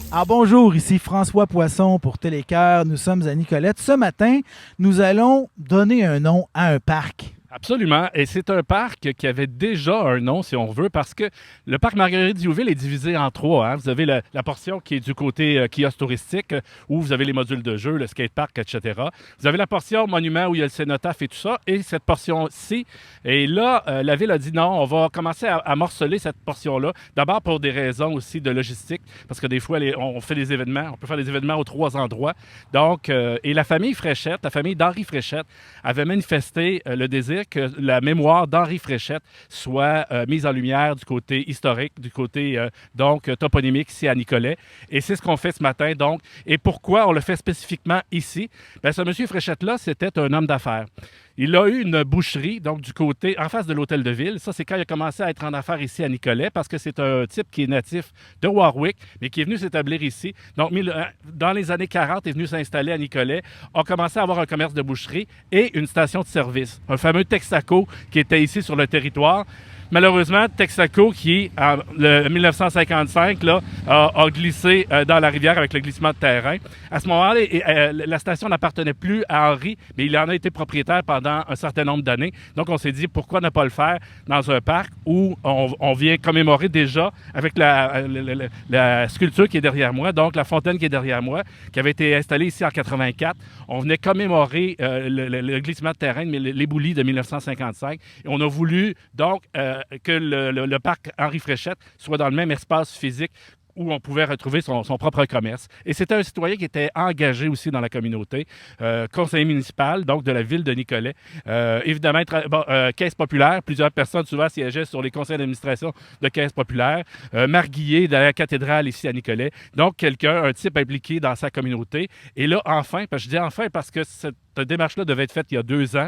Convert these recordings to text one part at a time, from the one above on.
Ah bonjour, ici François Poisson pour Télécœur. Nous sommes à Nicolette. Ce matin, nous allons donner un nom à un parc. Absolument. Et c'est un parc qui avait déjà un nom, si on veut, parce que le parc Marguerite-Diouville est divisé en trois, hein. Vous avez la portion qui est du côté kiosque touristique, où vous avez les modules de jeu, le skatepark, etc. Vous avez la portion monument où il y a le cénotaphe et tout ça, et cette portion-ci. Et là, la ville a dit non, on va commencer à morceler cette portion-là. D'abord pour des raisons aussi de logistique, parce que des fois, on fait des événements, on peut faire des événements aux trois endroits. Donc, et la famille Fréchette, la famille d'Henri Fréchette, avait manifesté le désir que la mémoire d'Henri Fréchette soit mise en lumière du côté historique, du côté donc toponymique ici à Nicolet. Et c'est ce qu'on fait ce matin. Donc, et pourquoi on le fait spécifiquement ici? Bien, ce monsieur Fréchette-là, c'était un homme d'affaires. Il a eu une boucherie, donc du côté, en face de l'hôtel de ville. Ça, c'est quand il a commencé à être en affaires ici à Nicolet, parce que c'est un type qui est natif de Warwick, mais qui est venu s'établir ici. Donc, dans les années 40, il est venu s'installer à Nicolet, a commencé à avoir un commerce de boucherie et une station de service, un fameux Texaco qui était ici sur le territoire. Malheureusement, Texaco, qui, en 1955, là, a glissé dans la rivière avec le glissement de terrain. À ce moment-là, la station n'appartenait plus à Henri, mais il en a été propriétaire pendant un certain nombre d'années. Donc, on s'est dit, pourquoi ne pas le faire dans un parc où on vient commémorer déjà avec la sculpture qui est derrière moi, donc la fontaine qui est derrière moi, qui avait été installée ici en 84. On venait commémorer le glissement de terrain, l'éboulis de 1955. Et on a voulu, donc, que le parc Henri Fréchette soit dans le même espace physique où on pouvait retrouver son propre commerce. Et c'était un citoyen qui était engagé aussi dans la communauté, conseiller municipal, donc de la ville de Nicolet. Évidemment, Caisse populaire, plusieurs personnes souvent siégeaient sur les conseils d'administration de Caisse populaire. Marguillier de la cathédrale ici à Nicolet. Donc, quelqu'un, un type impliqué dans sa communauté. Et là, enfin, je dis enfin parce que cette démarche-là devait être faite il y a 2 ans.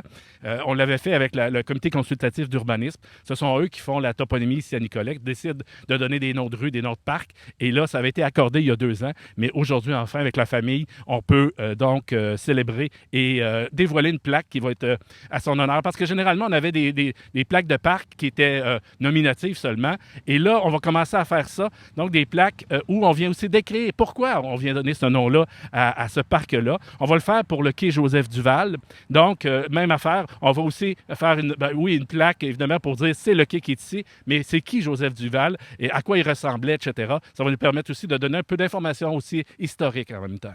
On l'avait fait avec le comité consultatif d'urbanisme. Ce sont eux qui font la toponymie ici à Nicolet, qui décident de donner des noms de rues, des noms de parcs. Et là, ça avait été accordé il y a 2 ans. Mais aujourd'hui, enfin, avec la famille, on peut donc célébrer et dévoiler une plaque qui va être à son honneur. Parce que généralement, on avait des plaques de parc qui étaient nominatives seulement. Et là, on va commencer à faire ça. Donc, des plaques où on vient aussi décrire pourquoi on vient donner ce nom-là à ce parc-là. On va le faire pour le quai Joseph-Duval. Donc, même affaire, on va aussi faire une plaque, évidemment, pour dire c'est le quai qui est ici, mais c'est qui Joseph Duval et à quoi il ressemblait, etc. Ça va nous permettre aussi de donner un peu d'informations aussi historiques en même temps.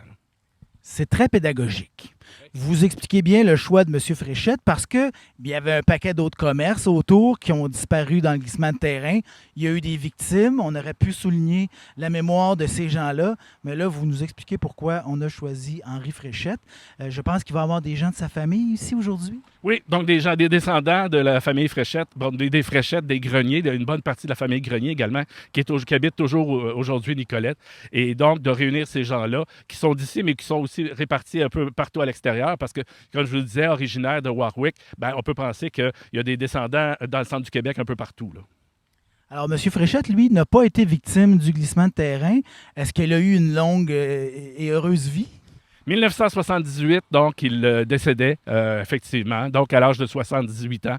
C'est très pédagogique. Vous expliquez bien le choix de M. Fréchette parce que il y avait un paquet d'autres commerces autour qui ont disparu dans le glissement de terrain. Il y a eu des victimes. On aurait pu souligner la mémoire de ces gens-là. Mais là, vous nous expliquez pourquoi on a choisi Henri Fréchette. Je pense qu'il va y avoir des gens de sa famille ici aujourd'hui. Oui, donc des gens, des descendants de la famille Fréchette, bon, des Fréchettes, des Grenier, une bonne partie de la famille Grenier également, qui habite toujours aujourd'hui Nicolette. Et donc, de réunir ces gens-là, qui sont d'ici, mais qui sont aussi répartis un peu partout à l'extérieur, parce que, comme je vous le disais, originaire de Warwick, on peut penser qu'il y a des descendants dans le centre du Québec un peu partout, là. Alors, M. Fréchette, lui, n'a pas été victime du glissement de terrain. Est-ce qu'il a eu une longue et heureuse vie? 1978, donc, il décédait, effectivement. Donc, à l'âge de 78 ans,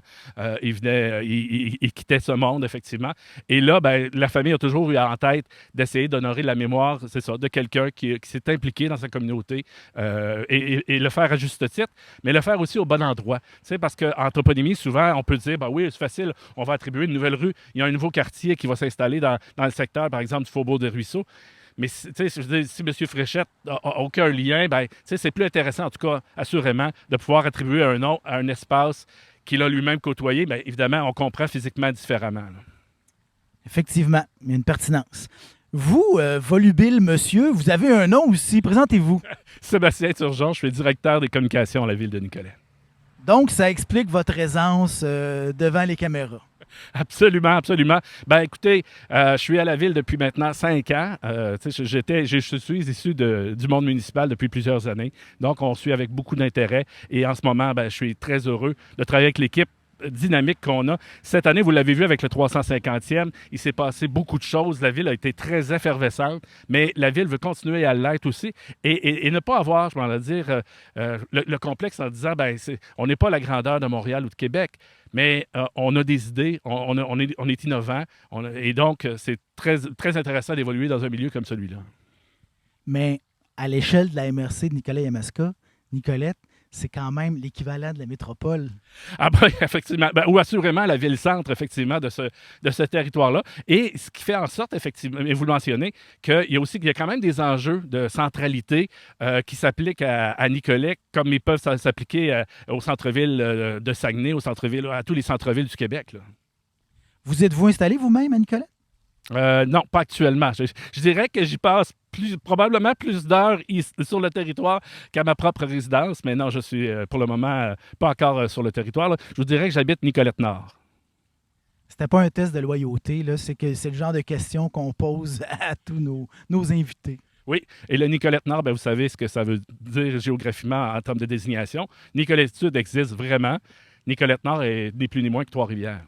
il quittait ce monde, effectivement. Et là, la famille a toujours eu en tête d'essayer d'honorer la mémoire, c'est ça, de quelqu'un qui s'est impliqué dans sa communauté et le faire à juste titre, mais le faire aussi au bon endroit. Tu sais, parce qu'en toponymie, souvent, on peut dire, oui, c'est facile, on va attribuer une nouvelle rue. Il y a un nouveau quartier qui va s'installer dans le secteur, par exemple, du Faubourg des Ruisseaux. Mais si M. Fréchette n'a aucun lien, c'est plus intéressant, en tout cas, assurément, de pouvoir attribuer un nom à un espace qu'il a lui-même côtoyé. Bien, évidemment, on comprend physiquement différemment, là. Effectivement, il y a une pertinence. Vous, volubile monsieur, vous avez un nom aussi. Présentez-vous. Sébastien Turgeon, je suis directeur des communications à la ville de Nicolet. Donc, ça explique votre aisance devant les caméras. Absolument, absolument. Écoutez, je suis à la ville depuis maintenant 5 ans. Je suis issu du monde municipal depuis plusieurs années. Donc, on suit avec beaucoup d'intérêt. Et en ce moment, je suis très heureux de travailler avec l'équipe dynamique qu'on a. Cette année, vous l'avez vu avec le 350e, il s'est passé beaucoup de choses. La ville a été très effervescente, mais la ville veut continuer à l'être aussi et ne pas avoir, je m'en dire, le complexe en disant, on n'est pas la grandeur de Montréal ou de Québec, mais on a des idées, on est innovant, et donc c'est très, très intéressant d'évoluer dans un milieu comme celui-là. mais à l'échelle de la MRC de Nicolet-Yamaska, Nicolette, c'est quand même l'équivalent de la métropole. Ah ben, effectivement, ben, ou assurément la ville-centre, effectivement, de ce territoire-là. Et ce qui fait en sorte, effectivement, et vous le mentionnez, qu'il y a quand même des enjeux de centralité qui s'appliquent à Nicolet, comme ils peuvent s'appliquer au centre-ville de Saguenay, à tous les centres-villes du Québec, là. Vous êtes-vous installé vous-même à Nicolet? Non, pas actuellement. Je dirais que j'y passe probablement plus d'heures sur le territoire qu'à ma propre résidence, mais non, je suis pour le moment pas encore sur le territoire, là. Je vous dirais que j'habite Nicolette-Nord. C'était pas un test de loyauté, là. C'est le genre de questions qu'on pose à tous nos invités. Oui, et le Nicolette-Nord, ben, vous savez ce que ça veut dire géographiquement en termes de désignation. Nicolette-Sud existe vraiment. Nicolette-Nord est ni plus ni moins que Trois-Rivières.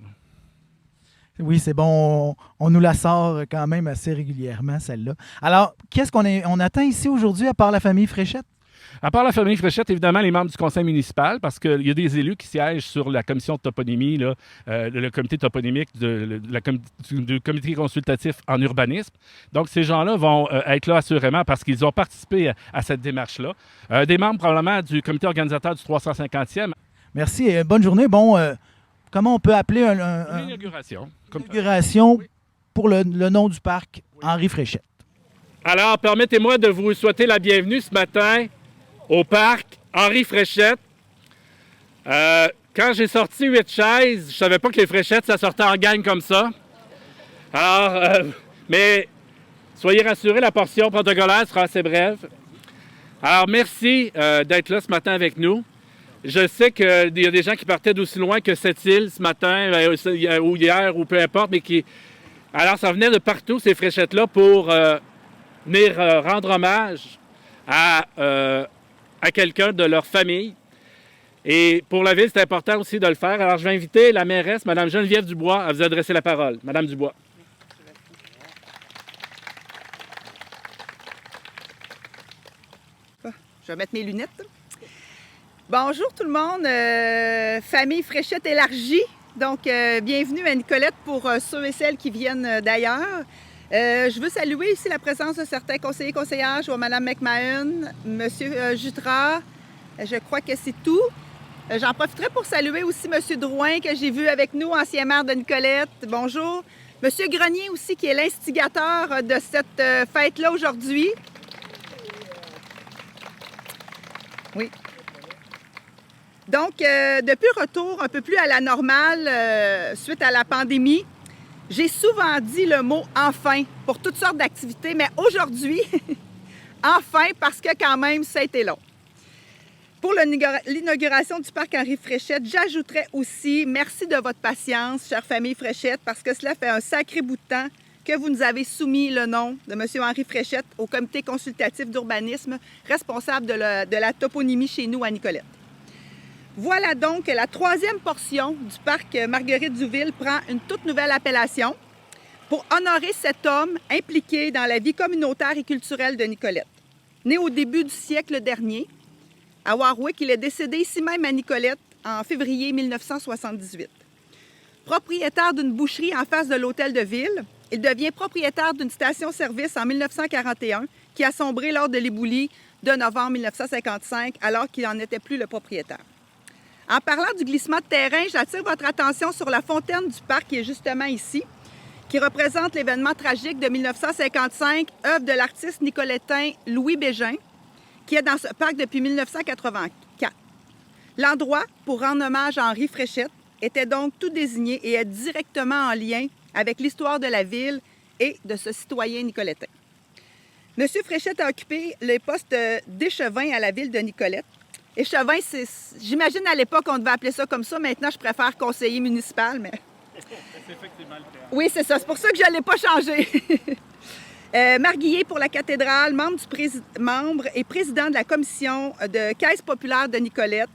Oui, c'est bon. On nous la sort quand même assez régulièrement, celle-là. Alors, qu'est-ce on attend ici aujourd'hui, à part la famille Fréchette? À part la famille Fréchette, évidemment, les membres du conseil municipal, parce qu'il y a des élus qui siègent sur la commission de toponymie, là, le comité toponymique du comité consultatif en urbanisme. Donc, ces gens-là vont être là assurément parce qu'ils ont participé à cette démarche-là. Des membres probablement du comité organisateur du 350e. Merci et bonne journée. Bon, comment on peut appeler L'inauguration. L'inauguration Oui. pour le nom du parc Henri Fréchette. Alors, permettez-moi de vous souhaiter la bienvenue ce matin au parc Henri Fréchette. Quand j'ai sorti 8 chaises, je savais pas que les Fréchettes, ça sortait en gang comme ça. Alors, mais soyez rassurés, la portion protocolaire sera assez brève. Alors, merci d'être là ce matin avec nous. Je sais qu'il y a des gens qui partaient d'aussi loin que cette île ce matin, ou hier, ou peu importe, mais qui... Alors, ça venait de partout, ces Fréchettes-là, pour venir rendre hommage à quelqu'un de leur famille. Et pour la ville, c'est important aussi de le faire. Alors, je vais inviter la mairesse, Mme Geneviève Dubois, à vous adresser la parole. Mme Dubois. Je vais mettre mes lunettes. Bonjour tout le monde, famille Fréchette élargie. Donc, bienvenue à Nicolette pour ceux et celles qui viennent d'ailleurs. Je veux saluer ici la présence de certains conseillers et conseillères. Je vois Mme McMahon, M. Jutras, je crois que c'est tout. J'en profiterai pour saluer aussi M. Drouin que j'ai vu avec nous, ancien maire de Nicolette. Bonjour. M. Grenier aussi qui est l'instigateur de cette fête-là aujourd'hui. Oui. Donc, depuis retour un peu plus à la normale suite à la pandémie, j'ai souvent dit le mot « enfin » pour toutes sortes d'activités, mais aujourd'hui, enfin, parce que quand même, ça a été long. Pour l'inauguration du parc Henri Fréchette, j'ajouterais aussi merci de votre patience, chère famille Fréchette, parce que cela fait un sacré bout de temps que vous nous avez soumis le nom de M. Henri Fréchette au comité consultatif d'urbanisme responsable de la toponymie chez nous à Nicolette. Voilà donc que la troisième portion du parc Marguerite-Douville prend une toute nouvelle appellation pour honorer cet homme impliqué dans la vie communautaire et culturelle de Nicolette. Né au début du siècle dernier, à Warwick, il est décédé ici même à Nicolette en février 1978. Propriétaire d'une boucherie en face de l'hôtel de ville, il devient propriétaire d'une station-service en 1941 qui a sombré lors de l'éboulis de novembre 1955 alors qu'il n'en était plus le propriétaire. En parlant du glissement de terrain, j'attire votre attention sur la fontaine du parc qui est justement ici, qui représente l'événement tragique de 1955, œuvre de l'artiste nicolettain Louis Bégin, qui est dans ce parc depuis 1984. L'endroit, pour rendre hommage à Henri Fréchette, était donc tout désigné et est directement en lien avec l'histoire de la ville et de ce citoyen nicolettain. M. Fréchette a occupé le poste d'échevin à la ville de Nicolette. Échevin, j'imagine à l'époque, on devait appeler ça comme ça. Maintenant, je préfère conseiller municipal, mais... C'est effectivement le terme. Oui, c'est ça. C'est pour ça que je ne l'ai pas changé. Marguillier pour la cathédrale, membre et président de la commission de Caisse populaire de Nicolette.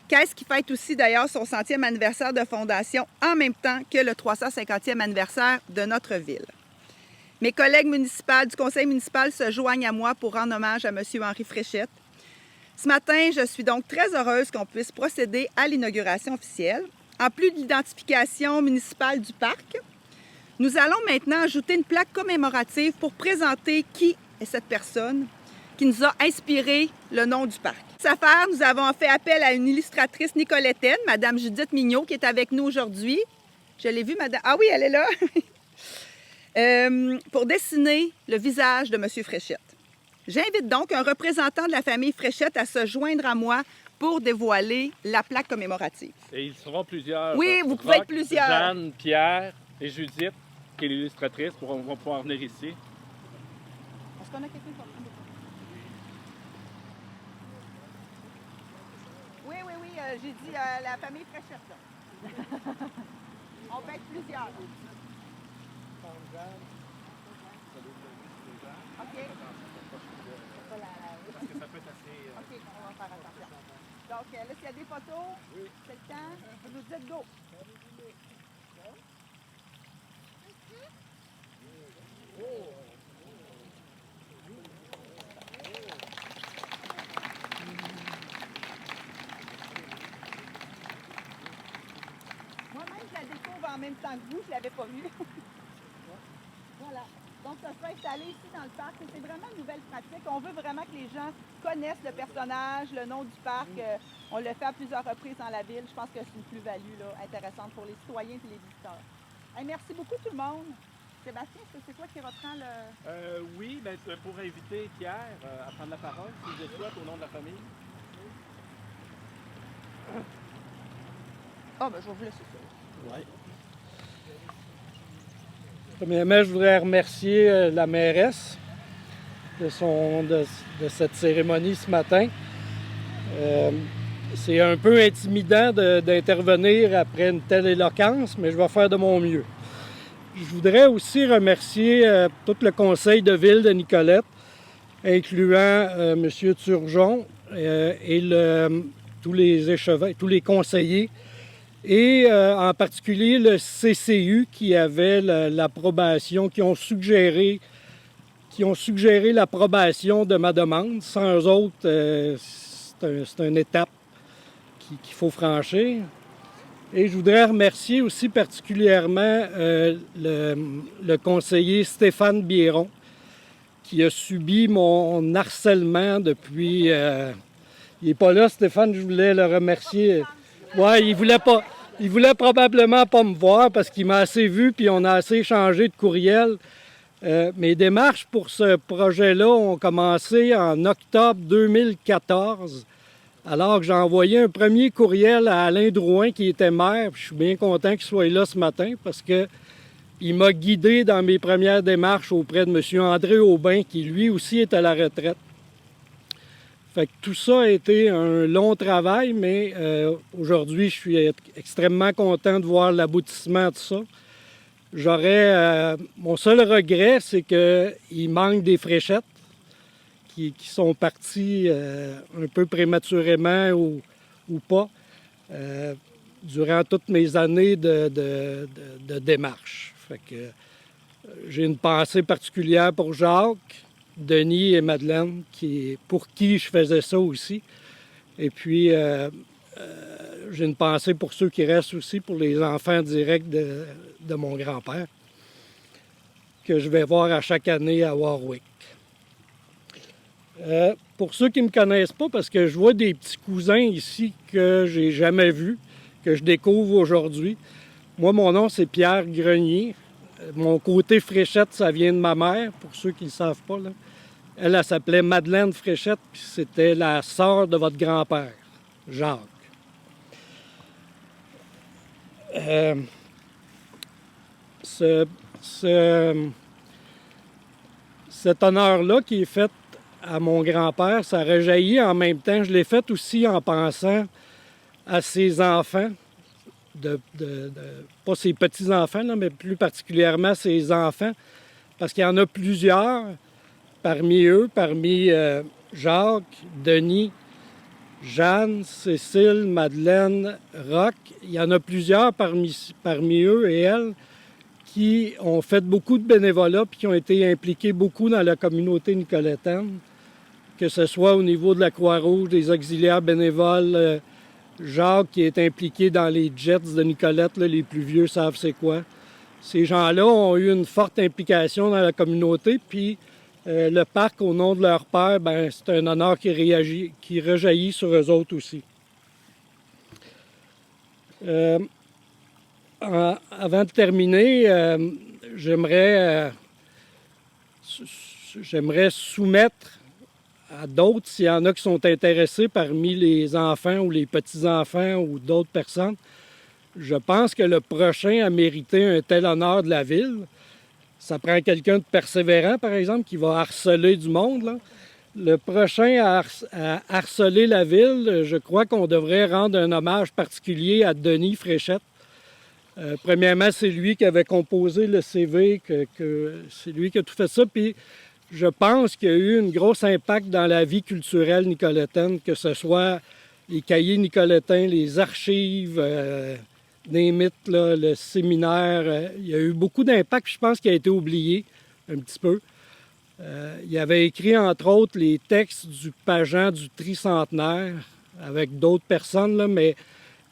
Caisse qui fête aussi d'ailleurs son 100e anniversaire de fondation en même temps que le 350e anniversaire de notre ville. Mes collègues municipaux du conseil municipal se joignent à moi pour rendre hommage à M. Henri Fréchette. Ce matin, je suis donc très heureuse qu'on puisse procéder à l'inauguration officielle. En plus de l'identification municipale du parc, nous allons maintenant ajouter une plaque commémorative pour présenter qui est cette personne, qui nous a inspiré le nom du parc. Pour cette affaire, nous avons fait appel à une illustratrice nicolétaine, Madame Judith Mignot, qui est avec nous aujourd'hui. Je l'ai vue, Madame... Ah oui, elle est là! Pour dessiner le visage de M. Fréchette. J'invite donc un représentant de la famille Fréchette à se joindre à moi pour dévoiler la plaque commémorative. Et ils seront plusieurs. Oui, vous pouvez être plusieurs. Jeanne, Pierre et Judith, qui est l'illustratrice, vont pouvoir venir ici. Est-ce qu'on a quelqu'un qui va prendre des photos? Oui, j'ai dit la famille Fréchette, là. On peut être plusieurs. OK. Parce que ça peut être assez... OK, on va faire attention. Donc, là, s'il y a des photos, c'est le temps. Vous nous dites go. Moi-même, je la découvre en même temps que vous. Je ne l'avais pas vue. Voilà. Donc, ça se fait installer ici dans le parc. C'est vraiment une nouvelle pratique. On veut vraiment que les gens connaissent le personnage, le nom du parc. On le fait à plusieurs reprises dans la ville. Je pense que c'est une plus-value là, intéressante pour les citoyens et les visiteurs. Hey, merci beaucoup tout le monde. Sébastien, c'est toi qui reprends le... Oui, ben, pour inviter Pierre à prendre la parole, si je souhaite, au nom de la famille. Ah, ben je vais vous laisser ça. Oui. Premièrement, je voudrais remercier la mairesse de cette cérémonie ce matin. C'est un peu intimidant d'intervenir après une telle éloquence, mais je vais faire de mon mieux. Je voudrais aussi remercier tout le conseil de ville de Nicolette, incluant M. Turgeon et tous les échevins, tous les conseillers, et en particulier le CCU qui avait l'approbation, qui ont suggéré l'approbation de ma demande. Sans eux autres, c'est une étape qu'il faut franchir. Et je voudrais remercier aussi particulièrement le conseiller Stéphane Biéron, qui a subi mon harcèlement depuis... il n'est pas là, Stéphane, je voulais le remercier. Ouais, il voulait probablement pas me voir parce qu'il m'a assez vu puis on a assez échangé de courriels. Mes démarches pour ce projet-là ont commencé en octobre 2014, alors que j'ai envoyé un premier courriel à Alain Drouin qui était maire. Je suis bien content qu'il soit là ce matin parce qu'il m'a guidé dans mes premières démarches auprès de M. André Aubin, qui lui aussi est à la retraite. Fait que tout ça a été un long travail, mais aujourd'hui, je suis extrêmement content de voir l'aboutissement de ça. Mon seul regret, c'est qu'il manque des fréchettes qui sont parties un peu prématurément ou pas durant toutes mes années de démarche. Fait que j'ai une pensée particulière pour Jacques, Denis et Madeleine, pour qui je faisais ça aussi. Et puis, j'ai une pensée pour ceux qui restent aussi, pour les enfants directs de mon grand-père, que je vais voir à chaque année à Warwick. Pour ceux qui ne me connaissent pas, parce que je vois des petits cousins ici que j'ai jamais vus, que je découvre aujourd'hui. Moi, mon nom, c'est Pierre Grenier. Mon côté Fréchette, ça vient de ma mère, pour ceux qui ne le savent pas. Là. Elle s'appelait Madeleine Fréchette, puis c'était la sœur de votre grand-père, Jacques. Cet honneur-là qui est fait à mon grand-père, ça rejaillit en même temps. Je l'ai fait aussi en pensant à ses enfants, pas ses petits-enfants, là, mais plus particulièrement ses enfants, parce qu'il y en a plusieurs parmi eux, parmi Jacques, Denis, Jeanne, Cécile, Madeleine, Roch. Il y en a plusieurs parmi eux et elles qui ont fait beaucoup de bénévolat puis qui ont été impliqués beaucoup dans la communauté nicolétaine, que ce soit au niveau de la Croix-Rouge, des auxiliaires bénévoles, Jacques qui est impliqué dans les Jets de Nicolette, là, les plus vieux savent c'est quoi. Ces gens-là ont eu une forte implication dans la communauté, puis le parc au nom de leur père, ben, c'est un honneur qui rejaillit sur eux autres aussi. Avant de terminer, j'aimerais soumettre à d'autres, s'il y en a qui sont intéressés parmi les enfants ou les petits-enfants ou d'autres personnes. Je pense que le prochain a mérité un tel honneur de la ville. Ça prend quelqu'un de persévérant, par exemple, qui va harceler du monde, là. Le prochain à harceler la ville, je crois qu'on devrait rendre un hommage particulier à Denis Fréchette. Premièrement, c'est lui qui avait composé le CV, c'est lui qui a tout fait ça. Puis je pense qu'il y a eu un gros impact dans la vie culturelle nicoletaine, que ce soit les cahiers nicolétains, les archives, des mythes, là, le séminaire. Il y a eu beaucoup d'impact, je pense, qui a été oublié un petit peu. Il avait écrit, entre autres, les textes du pageant du tricentenaire avec d'autres personnes, là, mais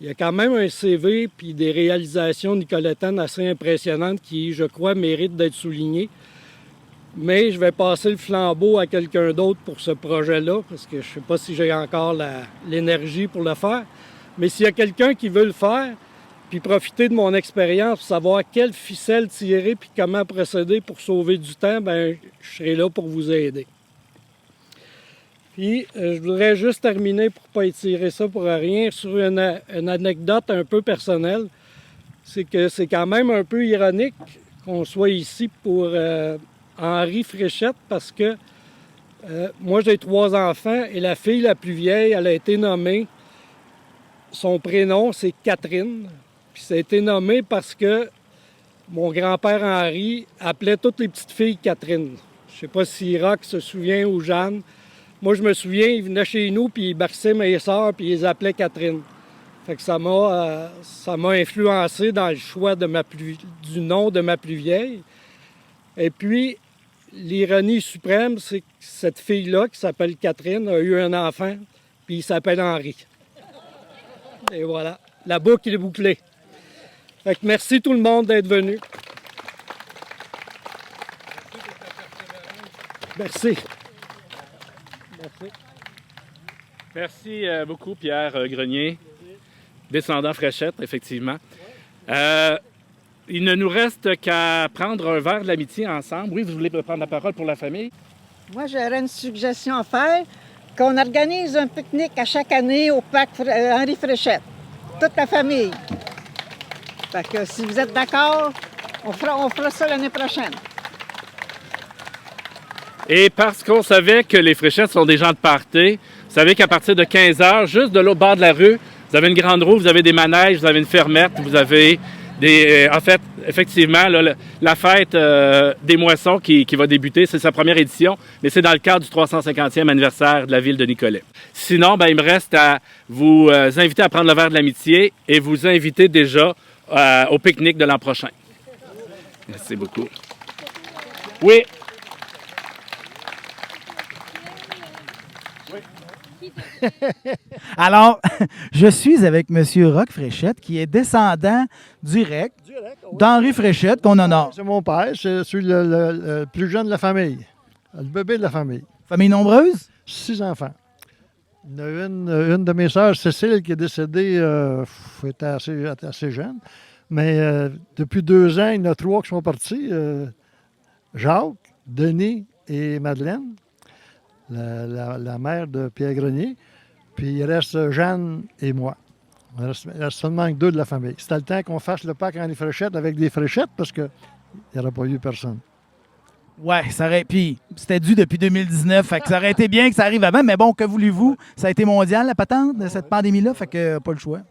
il y a quand même un CV puis des réalisations nicolétaines assez impressionnantes qui, je crois, méritent d'être soulignées. Mais je vais passer le flambeau à quelqu'un d'autre pour ce projet-là, parce que je ne sais pas si j'ai encore l'énergie pour le faire. Mais s'il y a quelqu'un qui veut le faire, puis profiter de mon expérience pour savoir quelle ficelle tirer puis comment procéder pour sauver du temps, bien, je serai là pour vous aider. Puis, je voudrais juste terminer pour ne pas étirer ça pour rien sur une anecdote un peu personnelle. C'est que c'est quand même un peu ironique qu'on soit ici pour Henri Fréchette parce que moi, j'ai 3 enfants et la fille la plus vieille, elle a été nommée. Son prénom, c'est Catherine. Puis ça a été nommé parce que mon grand-père Henri appelait toutes les petites filles Catherine. Je ne sais pas si Roch se souvient ou Jeanne. Moi, je me souviens, il venait chez nous, puis il berçait mes sœurs, puis il les appelait Catherine. Fait que ça m'a influencé dans le choix du nom de ma plus vieille. Et puis, l'ironie suprême, c'est que cette fille-là, qui s'appelle Catherine, a eu un enfant, puis il s'appelle Henri. Et voilà, la boucle est bouclée. Fait que merci tout le monde d'être venu. Merci. Merci. Merci beaucoup, Pierre Grenier, descendant Fréchette, effectivement. Il ne nous reste qu'à prendre un verre de l'amitié ensemble. Oui, vous voulez prendre la parole pour la famille? Moi, j'aurais une suggestion à faire, qu'on organise un pique-nique à chaque année au parc Henri Fréchette. Toute la famille. Fait que si vous êtes d'accord, on fera ça l'année prochaine. Et parce qu'on savait que les Fréchettes sont des gens de party, vous savez qu'à partir de 15 h, juste de l'autre bord de la rue, vous avez une grande roue, vous avez des manèges, vous avez une fermette, vous avez des... en fait, effectivement, là, la fête des moissons qui va débuter, c'est sa première édition, mais c'est dans le cadre du 350e anniversaire de la ville de Nicolet. Sinon, ben, il me reste à vous inviter à prendre le verre de l'amitié et vous inviter déjà au pique-nique de l'an prochain. Merci beaucoup. Oui. Alors, je suis avec M. Roch Fréchette, qui est descendant direct d'Henri Fréchette, qu'on honore. C'est mon père, je suis le plus jeune de la famille, le bébé de la famille. Famille nombreuse? 6 enfants. Il y en a une de mes sœurs, Cécile, qui est décédée, elle était assez jeune. Mais depuis 2 ans, il y en a 3 qui sont partis. Jacques, Denis et Madeleine, la mère de Pierre Grenier. Puis il reste Jeanne et moi. Il reste seulement 2 de la famille. C'était le temps qu'on fasse le parc Henri Fréchette avec des fréchettes parce qu'il n'y aurait pas eu personne. Ouais, puis c'était dû depuis 2019, fait que ça aurait été bien que ça arrive avant, mais bon, que voulez-vous? Ça a été mondial, la patente de cette pandémie-là, fait que pas le choix.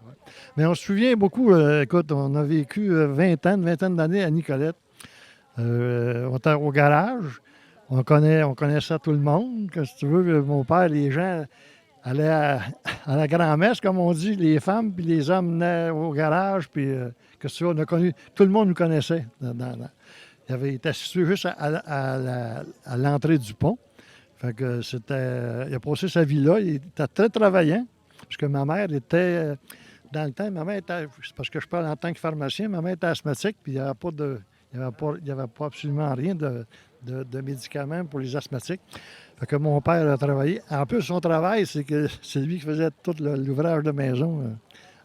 Mais on se souvient beaucoup, écoute, on a vécu une vingtaine d'années à Nicolette. On était au garage, on connaissait tout le monde. Que, si tu veux, mon père, les gens allaient à la grand-messe, comme on dit, les femmes, puis les hommes venaient au garage, puis que tu veux, on a connu, tout le monde nous connaissait. Il était situé juste à l'entrée du pont. Fait que il a passé sa vie là, il était très travaillant, parce que ma mère était... Dans le temps, ma mère était, parce que je parle en tant que pharmacien, ma mère était asthmatique, puis il n'y Il n'y avait pas absolument rien de médicaments pour les asthmatiques. Fait que mon père a travaillé. En plus, son travail, c'est que c'est lui qui faisait tout l'ouvrage de maison.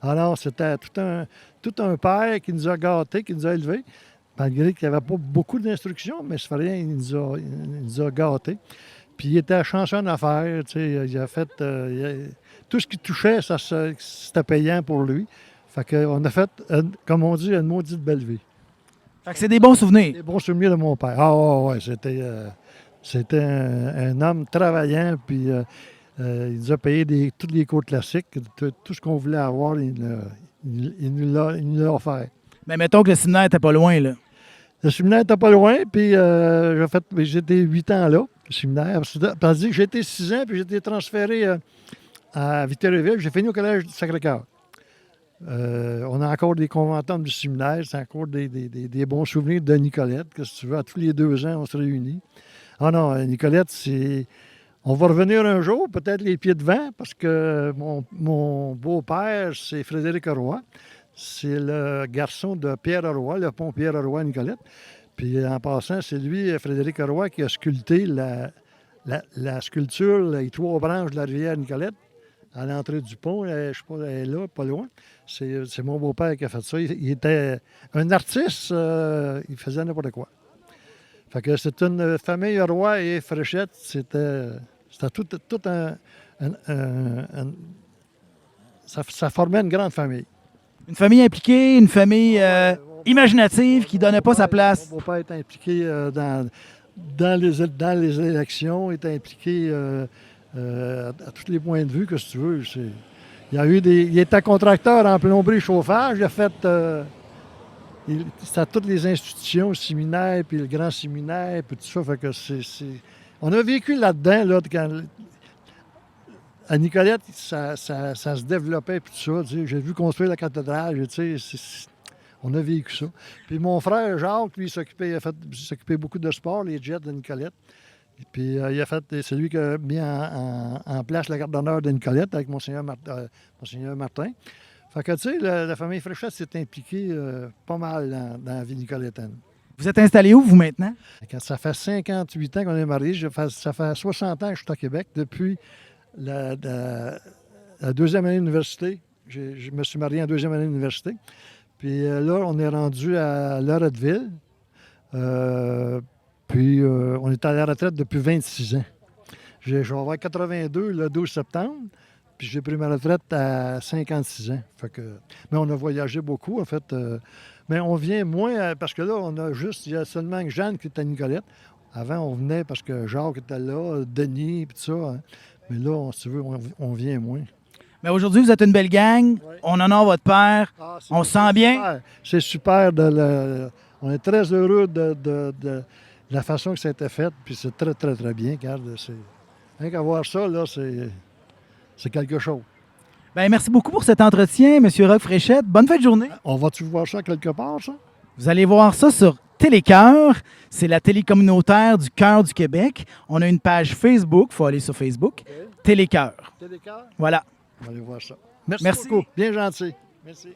Alors, c'était tout un père qui nous a gâtés, qui nous a élevés. Malgré qu'il n'y avait pas beaucoup d'instructions, mais ça fait rien, il nous a gâtés. Puis il était chanceux en affaires, tu sais, il a fait... tout ce qui touchait, c'était payant pour lui. Fait qu'on a fait, comme on dit, une maudite belle vie. Fait que c'est des bons souvenirs. Des bons souvenirs de mon père. Ah ouais, c'était un homme travaillant, puis il nous a payé tous les cours classiques, tout ce qu'on voulait avoir, il nous l'a offert. Mais mettons que le séminaire n'était pas loin, là. Le séminaire n'était pas loin, puis j'étais 8 ans là, le séminaire. Parce que j'ai été 6 ans, puis j'ai été transféré à Victoriaville. J'ai fini au collège du Sacré-Cœur. On a encore des conventums du séminaire, c'est encore des bons souvenirs de Nicolette, que si tu veux, à tous les 2 ans, on se réunit. Ah non, Nicolette, on va revenir un jour, peut-être les pieds devant, parce que mon beau-père, c'est Frédéric Roy. C'est le garçon de Pierre Roy, le pont Pierre Roy à Nicolette. Puis en passant, c'est lui, Frédéric Roy, qui a sculpté la sculpture, les 3 branches de la rivière Nicolette, à l'entrée du pont. Je ne sais pas, elle est là, pas loin. C'est mon beau-père qui a fait ça. Il était un artiste, il faisait n'importe quoi. Fait que c'est une famille Roy et Fréchette. C'était tout ça formait une grande famille. Une famille impliquée, une famille imaginative qui ne donnait pas sa place. Mon beau-père était impliqué dans les élections, était impliqué à tous les points de vue, que si tu veux. Il était contracteur en plomberie chauffage. Il a fait... c'était à toutes les institutions, le séminaire, puis le grand séminaire, puis tout ça. Fait que on a vécu là-dedans, là, à Nicolette, ça se développait, puis tout ça. Tu sais, j'ai vu construire la cathédrale, tu sais, on a vécu ça. Puis mon frère Jacques, lui, s'occupait beaucoup de sport, les jets de Nicolette. Puis c'est lui qui a mis en place la garde d'honneur de Nicolette avec Monseigneur Martin. Fait que, tu sais, la famille Fréchette s'est impliquée pas mal dans la vie nicolettaine. Vous êtes installé où, vous, maintenant? Ça fait 58 ans qu'on est mariés. Ça fait 60 ans que je suis au Québec. Depuis la 2e année d'université, je me suis marié en 2e année d'université. Puis là, on est rendu à Loretteville. Puis on est à la retraite depuis 26 ans. Je vais avoir 82 le 12 septembre. Puis j'ai pris ma retraite à 56 ans. Mais on a voyagé beaucoup, en fait. Mais on vient moins, parce que là, il y a seulement Jeanne qui est à Nicolette. Avant, on venait parce que Jacques était là, Denis, puis tout ça. Hein. Mais là, si tu veux, on vient moins. Mais aujourd'hui, vous êtes une belle gang. Oui. On honore votre père. On se sent bien. C'est super. On est très heureux de la façon que ça a été fait. Puis c'est très, très, très bien. Regarde, rien qu'à voir ça, là, c'est quelque chose. Bien, merci beaucoup pour cet entretien, M. Roch Fréchette. Bonne fin de journée. On va-tu voir ça quelque part, ça? Vous allez voir ça sur Télécœur. C'est la télé communautaire du Cœur du Québec. On a une page Facebook. Il faut aller sur Facebook. Okay. Télécœur. Télécœur? Voilà. On va aller voir ça. Merci beaucoup. Bien gentil. Merci.